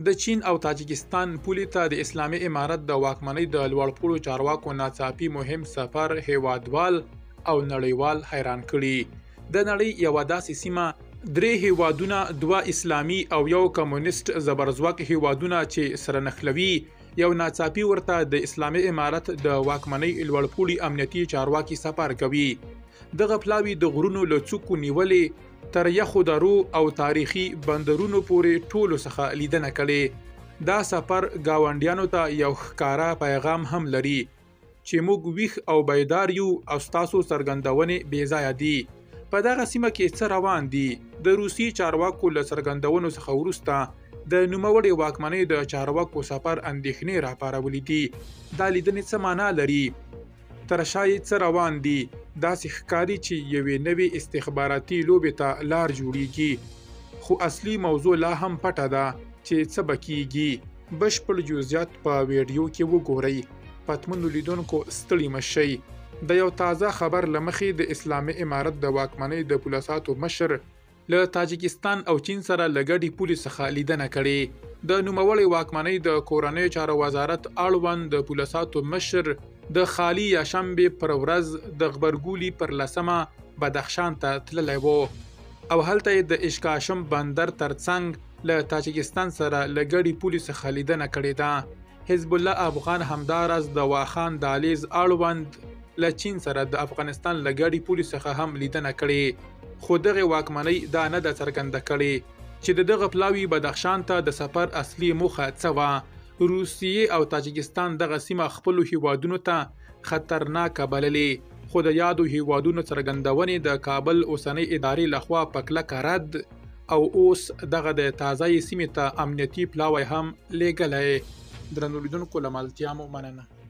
د چین او تاجکستان پولې ته د اسلامي امارت د واکمنۍ د لوړپوړو چارواکو ناڅاپي مهم سفر هیوادوال او نړیوال حیران کړي. د نړۍ یوه داسې سیمه 3 هیوادونه 2 اسلامي او یو کمونیست زبرځواک هیوادونه چې سره نښلوي یو ناڅاپي ورته د اسلامي امارت د واکمنۍ لوړپوړي امنیتي چارواکي سفر کوي. دغه پلاوي د غرونو له څوکو نیولې تر یخو درو او تاریخي بندرونو پورې ټولو څخه لیدنه کړې. دا سفر ګاونډیانو ته یو ښکاره پیغام هم لري چې موږ ویښ او بیدار یو او ستاسو څرګندونې بې ځایه دي. په دغه سیمه کې څه روان دي؟ د روسي چارواکو له څرګندونو څخه وروسته د نوموړې واکمنۍ د چارواکو سفر اندېښنې راپارولې دي. دا لیدنې څه معنا لري؟ تر شا یې څه روان دي؟ داسې ښکاري چې یوې نوې استخباراتي لوبې ته لار جوړیږي، خو اصلي موضوع لا هم پټه ده چې څه به کیږي. بشپړ جزئیات په ویډیو کې وګورئ. پتمنو لیدونکو ستړي مه شئ. د یو تازه خبر له مخې د اسلامي امارت د واکمنۍ د پولساتو مشر له تاجکستان او چین سره له ګډې پولې څخه لیدنه کړې. د نوموړې واکمنۍ د کورنیو چارو وزارت اړوند د پولساتو مشر د خالي یاشنبې پر ورځ د غبرګولي پر 10 بدخشان ته تللی و او هلته یې د اشکاشم بندر ترڅنګ له تاجکستان سره له ګډې پولې څخه لیدنه کړې ده. حزب الله افغان همداراز د واخان دهلیز اړوند له چین سره د افغانستان له ګډې پولې څخه هم لیدنه کړې. خو دغه واکمنۍ دا نه ده څرګنده کړې چې د دغه پلاوي بدخشان ته د سفر اصلي موخه څه وه. روسیې او تاجکستان دغه سیمه خپلو هیوادونو ته خطرناکه بللې، خو د یادو هیوادونو څرګندونې د کابل اوسنۍ ادارې لخوا په کلکه رد او اوس دغه د تازه سیمې ته امنیتي پلاوی هم لیږلی. درنو لیدونکو له ملتیا مو مننه.